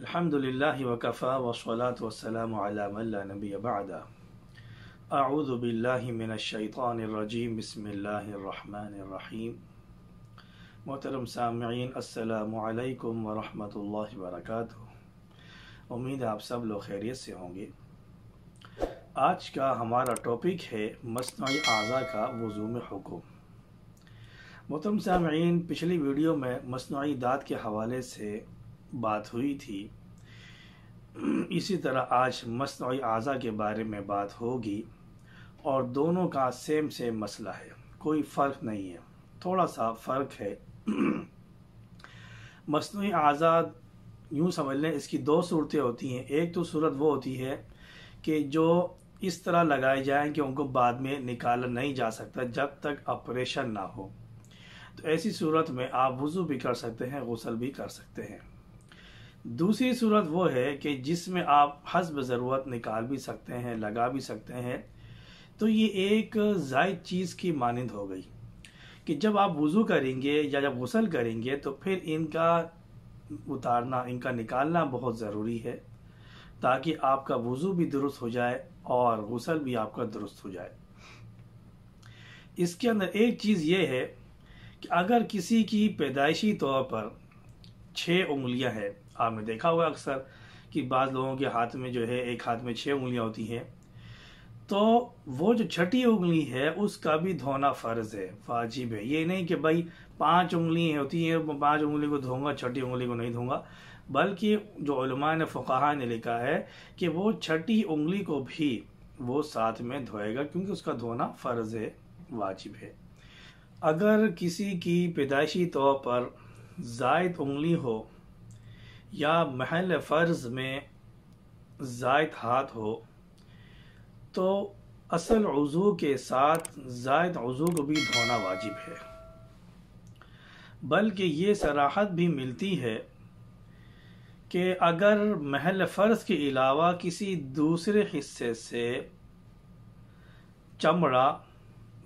الحمدللہ وکفا والصلاة والسلام علی من لا نبی بعدہ اعوذ باللہ من الشیطان الرجیم بسم اللہ الرحمن الرحیم۔ محترم سامعین، السلام علیکم ورحمۃ اللہ وبرکاتہ۔ امید ہے آپ سب لوگ خیریت سے ہوں گے۔ آج کا ہمارا ٹاپک ہے مصنوعی اعضاء کا وضو میں حکم۔ محترم سامعین، پچھلی ویڈیو میں مصنوعی دانت کے حوالے سے بات ہوئی تھی، اسی طرح آج مصنوعی اعضاء کے بارے میں بات ہوگی، اور دونوں کا سیم مسئلہ ہے، کوئی فرق نہیں ہے، تھوڑا سا فرق ہے۔ مصنوعی اعضاء یوں سمجھ لیں، اس کی دو صورتیں ہوتی ہیں۔ ایک تو صورت وہ ہوتی ہے کہ جو اس طرح لگائے جائیں کہ ان کو بعد میں نکالا نہیں جا سکتا جب تک آپریشن نہ ہو، تو ایسی صورت میں آپ وضو بھی کر سکتے ہیں، غسل بھی کر سکتے ہیں۔ دوسری صورت وہ ہے کہ جس میں آپ حسب ضرورت نکال بھی سکتے ہیں، لگا بھی سکتے ہیں، تو یہ ایک زائد چیز کی مانند ہو گئی کہ جب آپ وضو کریں گے یا جب غسل کریں گے تو پھر ان کا اتارنا، ان کا نکالنا بہت ضروری ہے، تاکہ آپ کا وضو بھی درست ہو جائے اور غسل بھی آپ کا درست ہو جائے۔ اس کے اندر ایک چیز یہ ہے کہ اگر کسی کی پیدائشی طور پر 6 انگلیاں ہیں، آپ نے دیکھا ہوگا اکثر کہ بعض لوگوں کے ہاتھ میں جو ہے ایک ہاتھ میں 6 انگلیاں ہوتی ہیں، تو وہ جو چھٹی انگلی ہے اس کا بھی دھونا فرض ہے، واجب ہے۔ یہ نہیں کہ بھائی 5 انگلی ہوتی ہیں، 5 انگلی کو دھوں گا، چھٹی انگلی کو نہیں دھوں گا، بلکہ جو علماء نے، فقہاء نے لکھا ہے کہ وہ چھٹی انگلی کو بھی وہ ساتھ میں دھوئے گا، کیونکہ اس کا دھونا فرض ہے، واجب ہے۔ اگر کسی کی پیدائشی طور پر زائد انگلی ہو یا محل فرض میں زائد ہاتھ ہو، تو اصل عضو کے ساتھ زائد عضو کو بھی دھونا واجب ہے۔ بلکہ یہ صراحت بھی ملتی ہے کہ اگر محل فرض کے علاوہ کسی دوسرے حصے سے چمڑا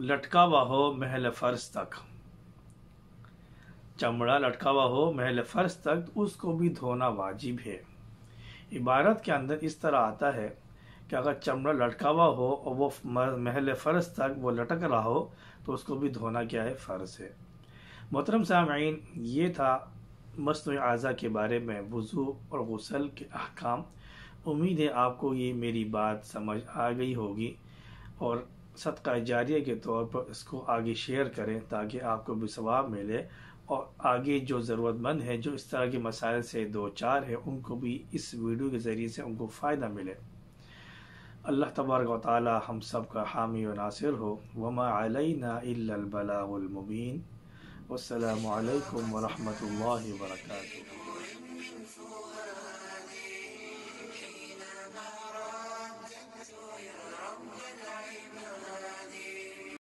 لٹکا ہوا ہو محل فرض تک، چمڑا لٹکا ہوا ہو محل فرض تک، اس کو بھی دھونا واجب ہے۔ عبارت کے اندر اس طرح آتا ہے کہ اگر چمڑا لٹکا ہوا ہو اور وہ محل فرض تک وہ لٹک رہا ہو تو اس کو بھی دھونا کیا ہے، فرض ہے۔ محترم سامعین، یہ تھا مصنوعی اعضاء کے بارے میں وضو اور غسل کے احکام۔ امید ہے آپ کو یہ میری بات سمجھ آ گئی ہوگی، اور صدقہ جاریہ کے طور پر اس کو آگے شیئر کریں تاکہ آپ کو بھی ثواب ملے، اور آگے جو ضرورت مند ہے، جو اس طرح کے مسائل سے دو چار ہے، ان کو بھی اس ویڈیو کے ذریعے سے ان کو فائدہ ملے۔ اللہ تبارک و تعالی ہم سب کا حامی و ناصر ہو۔ وما علینا الا البلاغ المبین۔ والسلام علیکم ورحمۃ اللہ وبرکاتہ۔